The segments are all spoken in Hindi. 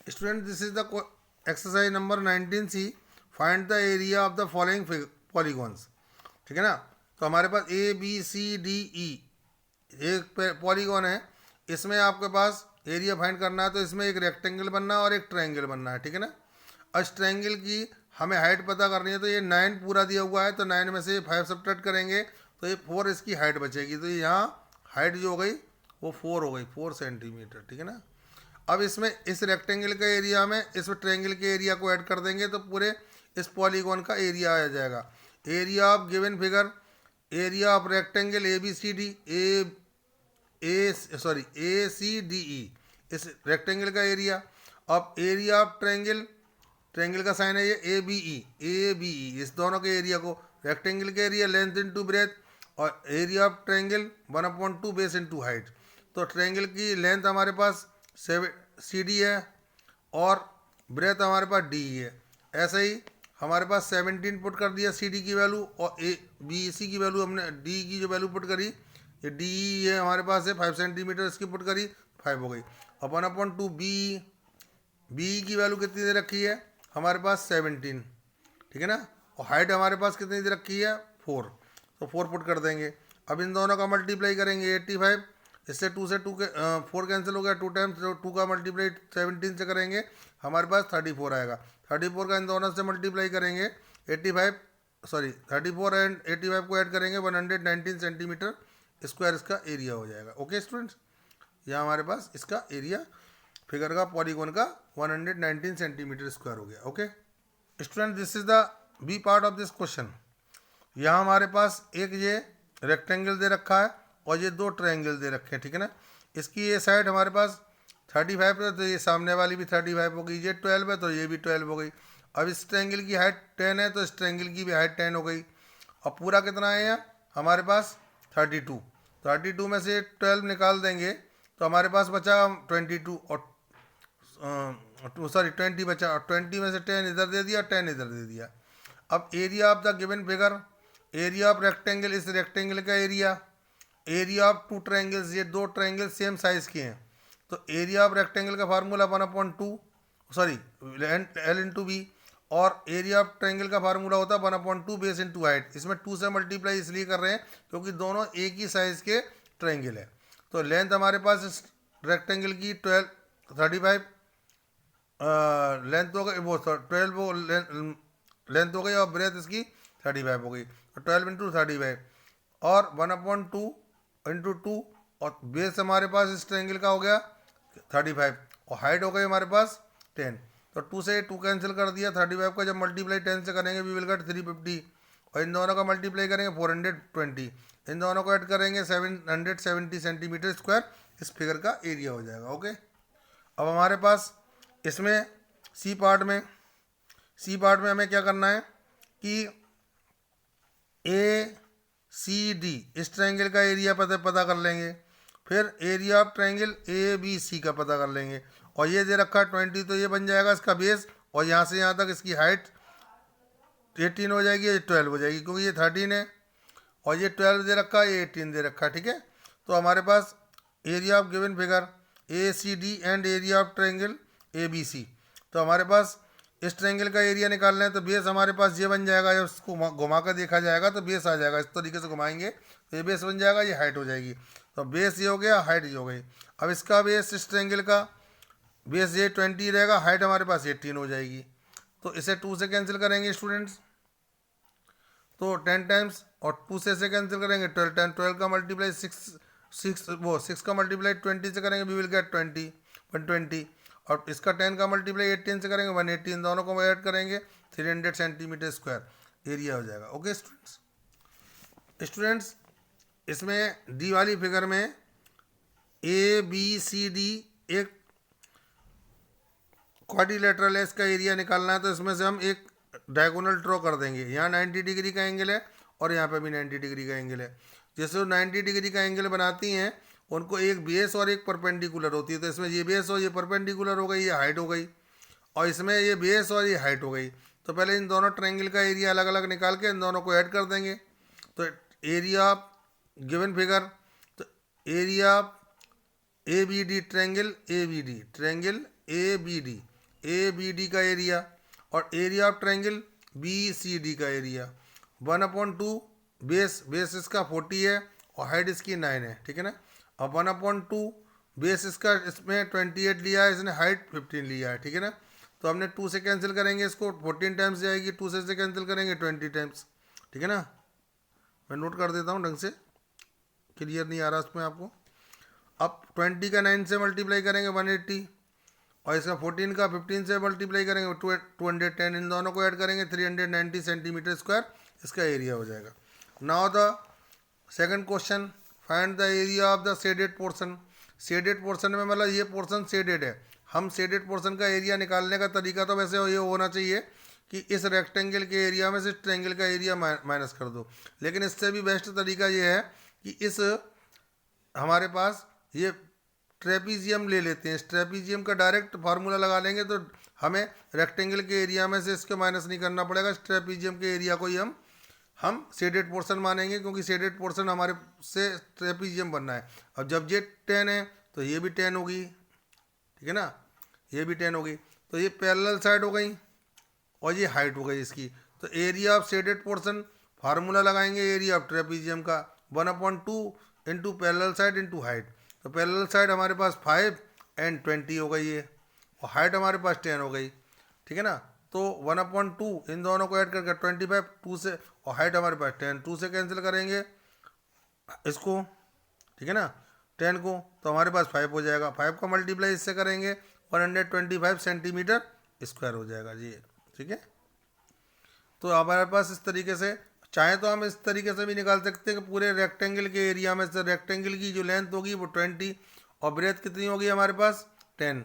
Student this is the exercise number 19C। Find the area of the following polygons. ठीक है ना। तो हमारे पास ABCDE एक पॉलीगॉन है। इसमें आपके पास एरिया फाइंड करना है, तो इसमें एक रेक्टेंगल बनना है और एक ट्रायंगल बनना है। ठीक है ना। और इस ट्रायंगल की हमें हाइट पता करनी है, तो ये 9 पूरा दिया हुआ है, तो 9 में से 5 सब्ट्रैक्ट करेंगे तो ये 4 इसकी हाइट बचेगी। तो यहाँ हाइट जो हो गई वो 4 हो गई, 4 सेंटीमीटर। ठीक है ना। अब इसमें इस रेक्टेंगल का एरिया में इस ट्रायंगल के एरिया को ऐड कर देंगे तो पूरे इस पॉलीगॉन का एरिया आ जाएगा। Area of given figure, area of rectangle ACDE, इस रेक्टेंगल का एरिया। अब एरिया ऑफ ट्रायंगल, ट्रायंगल का साइन है ये ABE, इस दोनों के एरिया को, रेक्टेंगल के एरिया लेंथ इनटू ब्रेथ, और area of triangle 1/2 base into height. तो ट्रायंगल की लेंथ हमारे पास CD है और ब्रेथ हमारे पास DE है। ऐसे ही हमारे पास 17 पुट कर दिया CD की वैल्यू, और BC की वैल्यू हमने D की जो वैल्यू पुट करी, ये DE है हमारे पास है 5 सेंटीमीटर, इसकी पुट करी 5 हो गई। और 1/2 BE की वैल्यू कितनी दे रखी है हमारे पास 17। ठीक है ना। और हाइट हमारे पास कितनी दे रखी है 4, तो 4 पुट कर देंगे। अब इन दोनों का मल्टीप्लाई करेंगे 85, इससे 2 से 2 के 4 कैंसिल हो गया, 2 टाइम्स 2 का मल्टीप्लाई 17 से करेंगे हमारे पास 34 आएगा। 34 का इन दोनों से मल्टीप्लाई करेंगे 34 एंड 85 को ऐड करेंगे 119 सेंटीमीटर स्क्वायर इसका एरिया हो जाएगा। ओके स्टूडेंट्स, यह हमारे पास इसका एरिया फिगर का पॉलीगॉन का 119 सेंटीमीटर स्क्वायर हो गया। Okay student, this is the B part of this question. यहाँ हमारे पास एक ये रेक्टेंगल दे रखा है और ये 2 ट्रायंगल दे रखे हैं। ठीक है ना। इसकी ये साइड हमारे पास 35 है, तो ये सामने वाली भी 35 हो गई, ये 12 है तो ये भी 12 हो गई। अब इस ट्रायंगल की हाइट 10 है, तो इस ट्रायंगल की भी हाइट 10 हो गई। और पूरा कितना है यहाँ हमारे पास 32। 32 में से 12 निकाल देंगे तो हमारे पास बचा 22, और 20 बचा, और 20 में से 10 इधर दे दिया, 10 इधर दे दिया। अब area of the given figure, area of rectangle, इस रेक्टेंगल का एरिया, एरिया ऑफ 2 ट्रायंगल्स, ये 2 ट्रायंगल सेम साइज के हैं, तो एरिया ऑफ रेक्टेंगल का फार्मूला 1/2 L इंटू बी, और एरिया ऑफ ट्रायंगल का फार्मूला होता है 1/2 बेस इंटू हाइट। इसमें 2 से मल्टीप्लाई इसलिए कर रहे हैं क्योंकि दोनों एक ही साइज के ट्रायंगल है। तो लेंथ हमारे पास इस रेक्टेंगल की 35 लेंथ हो गई, वो 12 वो लेंथ हो गई, और ब्रेथ इसकी 35 हो गई, तो 12 इंटू 35 और 1/2 इंटू 2, और बेस हमारे पास इस ट्रायंगल का हो गया 35, और हाइट हो गई हमारे पास 10। तो 2 से 2 कैंसिल कर दिया, 35 का जब मल्टीप्लाई 10 से करेंगे वी विल गेट 350, और इन दोनों का मल्टीप्लाई करेंगे 420, इन दोनों को ऐड करेंगे 770 सेंटीमीटर स्क्वायर इस फिगर का एरिया हो जाएगा। ओके। अब हमारे पास इसमें सी पार्ट में हमें क्या करना है कि ACD इस ट्रायंगल का एरिया पता कर लेंगे, फिर एरिया ऑफ ट्रायंगल ABC का पता कर लेंगे, और ये दे रखा है 20, तो ये बन जाएगा इसका बेस, और यहाँ से यहाँ तक इसकी हाइट 18 हो जाएगी, ये 12 हो जाएगी क्योंकि ये 13 है, और ये 12 दे रखा है, ये 18 दे रखा है। ठीक है। तो हमारे पास area of given figure ACD and area of triangle ABC, तो हमारे पास इस ट्रायंगल का एरिया निकालना है, तो बेस हमारे पास ये बन जाएगा, जब उसको घुमा कर देखा जाएगा तो बेस आ जाएगा, इस तरीके से घुमाएंगे तो ये बेस बन जाएगा, ये हाइट हो जाएगी। तो बेस ये हो गया, हाइट ये हो गई। अब इसका बेस, इस ट्रायंगल का बेस ये 20 रहेगा, हाइट हमारे पास 18 हो जाएगी, तो इसे 2 से कैंसिल करेंगे स्टूडेंट्स, तो 10 टाइम्स, और 2 से इसे कैंसिल करेंगे 12 टाइम, 12 का मल्टीप्लाई 6 का मल्टीप्लाई 20 से करेंगे वी विल गेट 120, और इसका 10 का मल्टीप्लाई 18 से करेंगे 118, दोनों को ऐड करेंगे 300 सेंटीमीटर स्क्वायर एरिया हो जाएगा। ओके स्टूडेंट्स, इसमें डी वाली फिगर में ABCD एक क्वाड्रिलेटरल है, इसका एरिया निकालना है, तो इसमें से हम एक डायगोनल ड्रॉ कर देंगे। यहाँ 90 डिग्री का एंगल है और यहाँ पे भी 90 डिग्री का एंगल है। जैसे वो 90 डिग्री का एंगल बनाती हैं उनको एक बेस और एक परपेंडिकुलर होती है, तो इसमें ये बेस और ये परपेंडिकुलर हो गई, ये हाइट हो गई, और इसमें ये बेस और ये हाइट हो गई। तो पहले इन दोनों ट्रायंगल का एरिया अलग अलग निकाल के इन दोनों को ऐड कर देंगे, तो एरिया ऑफ गिवन फिगर, तो area of ABD triangle ABD A B D का एरिया और area of triangle B C D का एरिया 1/2 बेस इसका 40 है और हाइट इसकी 9 है, ठीक है ना। अब 1/2 बेस इसका इसमें 28 लिया है, इसने हाइट 15 लिया है, ठीक है ना। तो हमने 2 से कैंसिल करेंगे, इसको 14 टाइम्स जाएगी, 2 से कैंसिल करेंगे 20 टाइम्स, ठीक है ना। मैं नोट कर देता हूँ ढंग से, क्लियर नहीं आ रहा उसमें आपको। अब 20 का 9 से मल्टीप्लाई करेंगे 180 और इसका 14 का 15 से मल्टीप्लाई करेंगे 210, इन दोनों को ऐड करेंगे 390 सेंटीमीटर स्क्वायर इसका एरिया हो जाएगा। Now the second question, find the area of the shaded portion. Shaded portion में मतलब ये पोर्शन शेडेड है, हम शेडेड पोर्शन का एरिया निकालने का तरीका तो वैसे ये होना चाहिए कि इस रेक्टेंगल के एरिया में से ट्रायंगल का एरिया माइनस कर दो, लेकिन इससे भी बेस्ट तरीका ये है कि इस हमारे पास ये ट्रेपीजियम ले लेते हैं, इस ट्रेपीजियम का डायरेक्ट फार्मूला लगा लेंगे तो हमें रेक्टेंगल के एरिया में से इसके माइनस नहीं करना पड़ेगा। इस ट्रेपीजियम के एरिया को ही हम शेडेड पोर्शन मानेंगे, क्योंकि शेडेड पोर्शन हमारे से ट्रेपीजियम बनना है। अब जब ये 10 है तो ये भी 10 होगी, ठीक है ना, ये भी 10 होगी, तो ये पैरेलल साइड हो गई और ये हाइट हो गई इसकी। तो area of shaded portion formula लगाएंगे एरिया ऑफ ट्रेपीजियम का 1/2 into parallel side into height. तो पैरेलल साइड हमारे पास 5 एंड 20 हो गई है और हाइट हमारे पास 10 हो गई, ठीक है ना। तो 1/2 इन दोनों को ऐड करके 25 2 से और हाइट हमारे पास 10, 2 से कैंसिल करेंगे इसको, ठीक है ना, 10 को, तो हमारे पास 5 हो जाएगा। 5 का मल्टीप्लाई इससे करेंगे 125 सेंटीमीटर स्क्वायर हो जाएगा जी, ठीक है। तो हमारे पास इस तरीके से, चाहे तो हम इस तरीके से भी निकाल सकते हैं कि पूरे रेक्टेंगल के एरिया में से रेक्टेंगल की जो लेंथ होगी वो 20 और ब्रेथ कितनी होगी हमारे पास 10,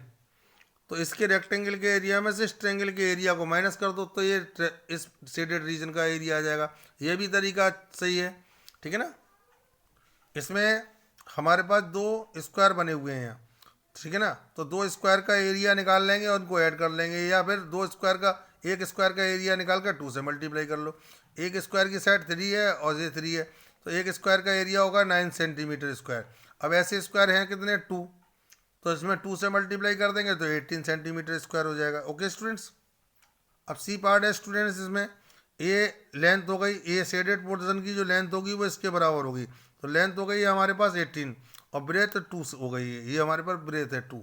तो इसके रेक्टेंगल के एरिया में से इस ट्रायंगल के एरिया को माइनस कर दो तो ये इस शेडेड रीजन का एरिया आ जाएगा। ये भी तरीका सही है, ठीक है ना। इसमें हमारे पास 2 स्क्वायर बने हुए हैं, ठीक है ना, तो 2 स्क्वायर का एरिया निकाल लेंगे और उनको ऐड कर लेंगे, या फिर 2 स्क्वायर का, एक स्क्वायर का एरिया निकाल कर 2 से मल्टीप्लाई कर लो। एक स्क्वायर की साइड 3 है और ये 3 है, तो एक स्क्वायर का एरिया होगा 9 सेंटीमीटर स्क्वायर। अब ऐसे स्क्वायर हैं कितने 2, तो इसमें 2 से मल्टीप्लाई कर देंगे तो 18 सेंटीमीटर स्क्वायर हो जाएगा। ओके स्टूडेंट्स, अब सी पार्ट है स्टूडेंट्स, इसमें ए लेंथ हो गई, ए शेडेड पोर्शन की जो लेंथ होगी वो इसके बराबर होगी, तो लेंथ हो गई हमारे पास 18 और ब्रेथ 2 हो गई है, ये हमारे पास ब्रेथ है 2।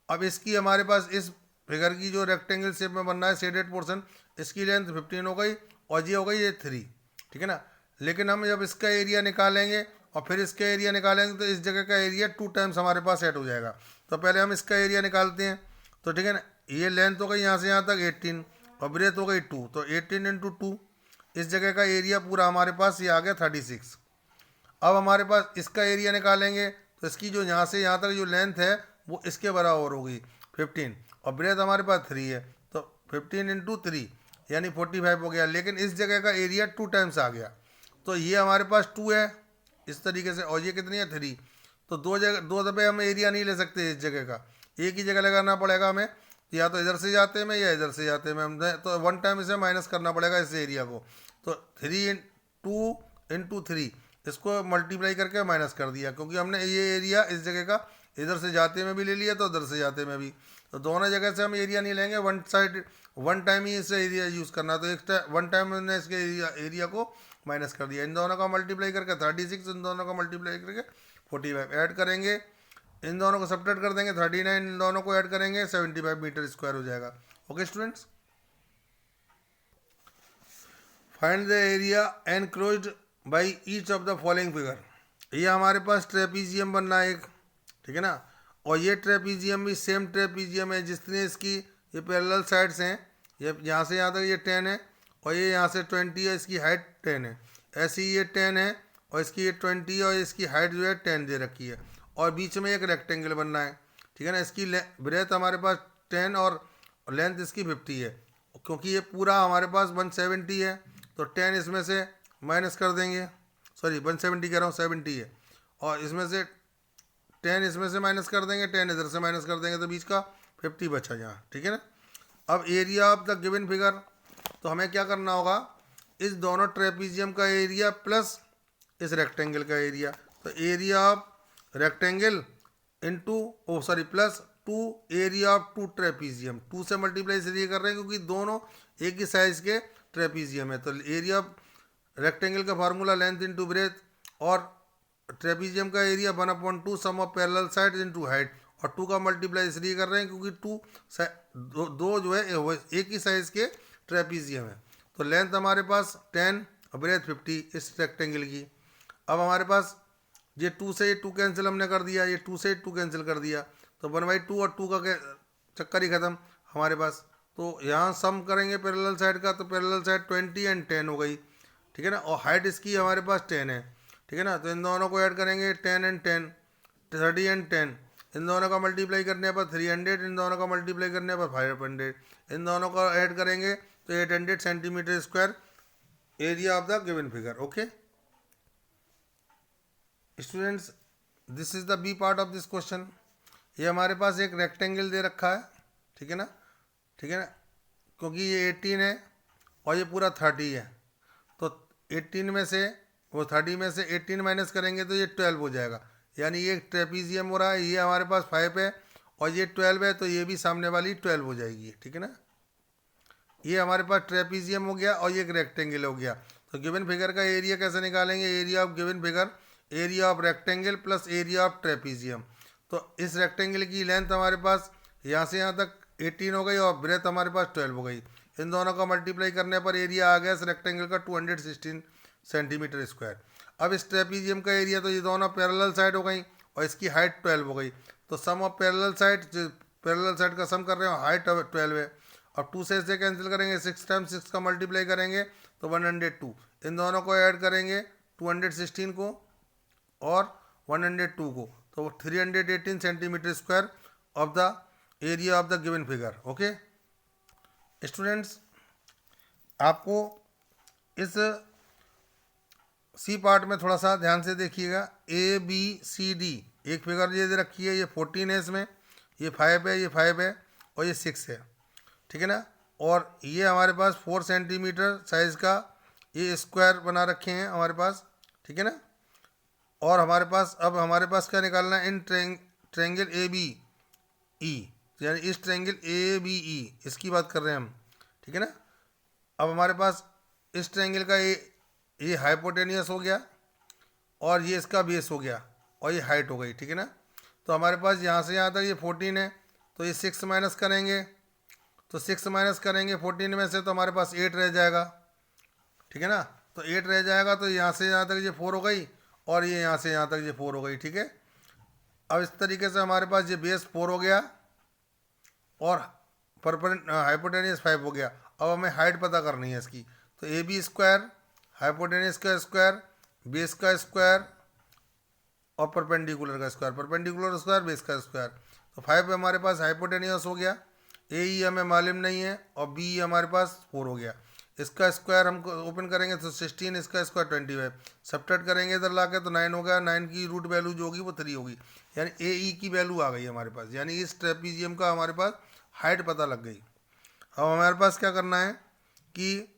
अब इसकी हमारे पास इस फिगर की जो रेक्टेंगल शेप में बनना है शेडेड पोर्शन, इसकी लेंथ 15 हो गई और ये हो गई ये 3, ठीक है ना। लेकिन हम जब इसका एरिया निकालेंगे और फिर इसका एरिया निकालेंगे तो इस जगह का एरिया 2 टाइम्स हमारे पास ऐड हो जाएगा। तो पहले हम इसका एरिया निकालते हैं, तो ठीक है ना, ये लेंथ हो गई यहाँ से यहाँ तक 18 और ब्रेथ हो गई 2, तो 18 इंटू 2, इस जगह का एरिया पूरा हमारे पास ये आ गया 36। अब हमारे पास इसका एरिया निकालेंगे तो इसकी जो यहाँ से यहाँ तक जो लेंथ है वो इसके बराबर होगी 15 और ब्रेथ हमारे पास 3 है, तो 15 इंटू 3 यानी 45 हो गया। लेकिन इस जगह का एरिया 2 टाइम्स आ गया, तो ये हमारे पास 2 है इस तरीके से, और ये कितनी है 3, तो 2 दफ़े हम एरिया नहीं ले सकते इस जगह का, एक ही जगह लगाना पड़ेगा हमें, या तो इधर से जाते में या इधर से जाते में हम, तो 1 टाइम इसे माइनस करना पड़ेगा इस एरिया को। तो 2 इंटू 3 इसको मल्टीप्लाई करके माइनस कर दिया, क्योंकि हमने ये एरिया इस जगह का इधर से जाते में भी ले लिया तो उधर से जाते में भी, तो दोनों जगह से हम एरिया नहीं लेंगे, वन टाइम ही इसे एरिया यूज़ करना, तो एक 1 टाइम हमने इसके एरिया को माइनस कर दिया। इन दोनों का मल्टीप्लाई करके 36, इन दोनों का मल्टीप्लाई करके 45 ऐड करेंगे, इन दोनों को सब्ट्रैक्ट कर देंगे 39, इन दोनों को ऐड करेंगे 75 मीटर स्क्वायर हो जाएगा। Okay students, find the area enclosed by each of the following figure. ये हमारे पास ट्रेपीजियम बनना है एक, ठीक है ना, और ये ट्रेपीजियम भी सेम ट्रेपीजियम है जितने इसकी ये पैरेलल साइड्स हैं, ये यहाँ से यहाँ तक ये 10 है और ये यहाँ से 20 है, इसकी हाइट 10 है, ऐसे ही ये 10 है और इसकी ये 20 और इसकी हाइट जो है 10 दे रखी है, और बीच में एक रेक्टेंगल बनना है, ठीक है ना। इसकी ब्रेथ हमारे पास 10 और लेंथ इसकी 50 है, क्योंकि ये पूरा हमारे पास 170 है तो 10 इसमें से माइनस कर देंगे, सॉरी 170 कह रहा हूँ, 70 है, और इसमें से 10 इसमें से माइनस कर देंगे, 10 इधर से माइनस कर देंगे, तो बीच का 50 बचा यहाँ, ठीक है ना। अब area of the given figure, तो हमें क्या करना होगा, इस दोनों ट्रेपीजियम का एरिया प्लस इस रेक्टेंगल का एरिया, तो area of rectangle into plus two area of two trapezium, two से मल्टीप्लाई इसलिए कर रहे हैं क्योंकि दोनों एक ही साइज के ट्रेपीजियम है। तो एरिया ऑफ रेक्टेंगल का फार्मूला लेंथ इंटू ब्रेथ, और ट्रेपीजियम का area 1/2 sum of parallel sides into height, और टू का मल्टीप्लाई इसलिए कर रहे हैं क्योंकि दो जो है वो एक ही साइज के ट्रेपीजियम है। तो लेंथ हमारे पास 10 और ब्रेथ 50 इस रेक्टेंगल की। अब हमारे पास ये 2 से ये 2 कैंसिल हमने कर दिया, ये 2 से 2 कैंसिल कर दिया, तो 1/2 और 2 का चक्कर ही ख़त्म हमारे पास। तो यहाँ सम करेंगे पैरेलल साइड का, तो पैरेलल साइड 20 एंड 10 हो गई, ठीक है ना, और हाइट इसकी हमारे पास 10 है, ठीक है ना। तो इन दोनों को ऐड करेंगे 10 एंड 10, 30 एंड 10, इन दोनों का मल्टीप्लाई करने पर 300, इन दोनों का मल्टीप्लाई करने पर 500, इन दोनों का ऐड करेंगे तो 800 centimetre square area of the given figure. Okay students, this is the B part of this question. ये हमारे पास एक रेक्टेंगल दे रखा है, ठीक है ना, ठीक है ना, क्योंकि ये 18 है और ये पूरा 30 है, तो 18 में से वो 30 में से 18 माइनस करेंगे तो ये 12 हो जाएगा, यानी ये ट्रेपीजियम हो रहा है, ये हमारे पास 5 है और ये 12 है, तो ये भी सामने वाली 12 हो जाएगी, ठीक है ना। ये हमारे पास ट्रेपीजियम हो गया और ये एक रेक्टेंगल हो गया। तो गिवन फिगर का एरिया कैसे निकालेंगे? Area of given figure, area of rectangle plus area of trapezium. तो इस रेक्टेंगल की लेंथ हमारे पास यहाँ से यहाँ तक 18 हो गई और ब्रेथ हमारे पास 12 हो गई। इन दोनों का मल्टीप्लाई करने पर एरिया आ गया इस रेक्टेंगल का 216 सेंटीमीटर स्क्वायर। अब इस ट्रेपीजियम का एरिया, तो ये दोनों पैरेलल साइड हो गई और इसकी हाइट 12 हो गई। तो सम ऑफ पैरेलल साइड का सम कर रहे हो, हाइट 12 है, और 2 से इसे कैंसिल करेंगे, 6 टाइम्स 6 का मल्टीप्लाई करेंगे तो 102। इन दोनों को ऐड करेंगे 216 को और 102 को, तो 318 centimetre square of the area of the given figure. Okay students, आपको इस सी पार्ट में थोड़ा सा ध्यान से देखिएगा। ए बी सी डी एक फिगर ये दे रखी है, ये 14 है, इसमें ये 5 है, ये 5 है और ये 6 है, ठीक है ना। और ये हमारे पास 4 सेंटीमीटर साइज़ का ये स्क्वायर बना रखे हैं हमारे पास, ठीक है ना। और हमारे पास अब हमारे पास क्या निकालना है? In triangle A B E, यानी इस ट्रेंगल ए बी ई इसकी बात कर रहे हैं हम, ठीक है ना। अब हमारे पास इस ट्रेंगल का ये हाइपोटेनियस हो गया और ये इसका बेस हो गया और ये हाइट हो गई, ठीक है ना। तो हमारे पास यहाँ से यहाँ तक ये 14 है, तो ये 6 माइनस करेंगे, तो 6 माइनस करेंगे 14 में से, तो हमारे पास 8 रह जाएगा, ठीक है ना। तो 8 रह जाएगा, तो यहाँ से यहाँ तक ये 4 हो गई और ये यहाँ से यहाँ तक ये 4 हो गई, ठीक है। अब इस तरीके से हमारे पास ये बेस 4 हो गया और हाइपोटेनियस 5 हो गया। अब हमें हाइट पता करनी है इसकी, तो ए बी स्क्वायर, हाइपोटेनियस का स्क्वायर, बेस का स्क्वायर और परपेंडिकुलर का स्क्वायर, परपेंडिकुलर स्क्वायर, बेस का स्क्वायर। तो 5 हमारे पास हाइपोटेनियस हो गया, ए ई हमें मालूम नहीं है और बी हमारे पास 4 हो गया। इसका स्क्वायर हमको ओपन करेंगे तो 16, इसका स्क्वायर 25, सब्ट्रैक्ट करेंगे इधर ला के तो 9 हो गया, 9 की रूट वैल्यू जो होगी वो 3 होगी, यानी ए ई की वैल्यू आ गई हमारे पास, यानी इस ट्रेपीजियम का हमारे पास हाइट पता लग गई। अब हमारे पास क्या करना है कि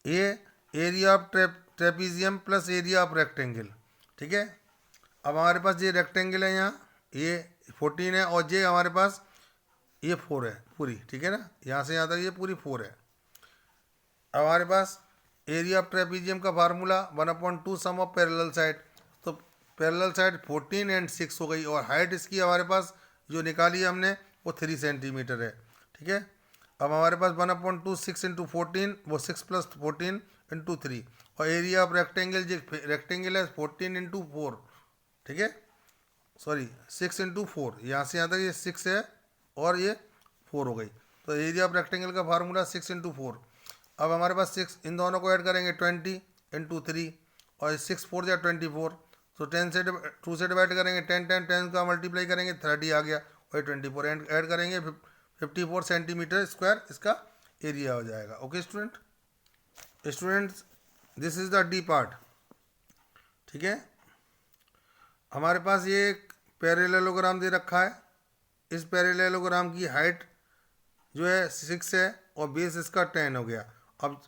ये area of trapezium plus area of rectangle, ठीक है। अब हमारे पास ये रेक्टेंगल है, यहाँ ये 14 है और ये हमारे पास ये 4 है पूरी, ठीक है ना, यहाँ से यहाँ तक ये पूरी 4 है। अब हमारे पास एरिया ऑफ ट्रेपीजियम का formula 1/2 sum of parallel side, तो पैरेलल साइड 14 एंड 6 हो गई और हाइट इसकी हमारे पास जो निकाली है हमने वो 3 सेंटीमीटर है, ठीक है। अब हमारे पास 1/2 6 इंटू 14, वो 6 प्लस 14 इंटू 3, और एरिया ऑफ रेक्टेंगल जो रेक्टेंगल है 14 इंटू 4, ठीक है, सॉरी 6 इंटू 4, यहाँ से यहाँ तक ये 6 है और ये 4 हो गई। तो एरिया ऑफ रेक्टेंगल का फार्मूला 6 इंटू 4। अब हमारे पास 6, इन दोनों को ऐड करेंगे 20 इंटू 3 और 6 4 या 24, तो 10 से 2 से डिवाइड करेंगे 10 का मल्टीप्लाई करेंगे 30 आ गया और 24 ऐड करेंगे 54 सेंटीमीटर स्क्वायर इसका एरिया हो जाएगा। Okay students, this is the D part, ठीक है। हमारे पास ये एक पैरेललोग्राम दे रखा है, इस पैरेललोग्राम की हाइट जो है 6 है और बेस इसका 10 हो गया। अब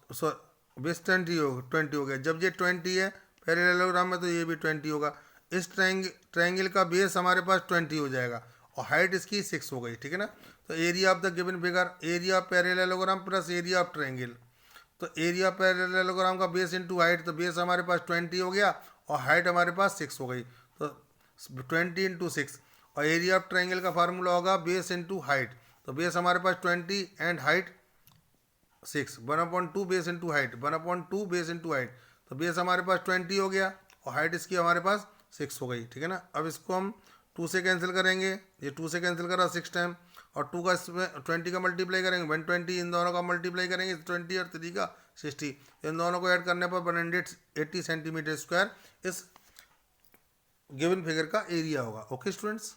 बेस 20 हो गया, जब ये 20 है पैरेललोग्राम में तो ये भी 20 होगा। इस ट्रायंगल का बेस हमारे पास 20 हो जाएगा और हाइट इसकी 6 हो गई, ठीक है ना। तो area of the given figure, area of parallelogram plus area of triangle. तो एरिया ऑफ पैरेललोग्राम का बेस इंटू हाइट, तो बेस हमारे पास 20 हो गया और हाइट हमारे पास 6 हो गई, तो 20 इंटू 6। और एरिया ऑफ ट्रायंगल का फार्मूला होगा बेस इंटू हाइट, तो बेस हमारे पास 20 and height 6, 1/2 base into height, 1/2 base into height. तो बेस हमारे पास 20 हो गया और हाइट इसकी हमारे पास 6 हो गई, ठीक है ना। अब इसको हम 2 से कैंसिल करेंगे, ये 2 से कैंसिल करा 6 टाइम, और 2 का इसमें 20 का मल्टीप्लाई करेंगे 120, इन दोनों का मल्टीप्लाई करेंगे 20 और 3 का 60, इन दोनों को ऐड करने पर 180 सेंटीमीटर स्क्वायर इस गिवन फिगर का एरिया होगा। Okay students.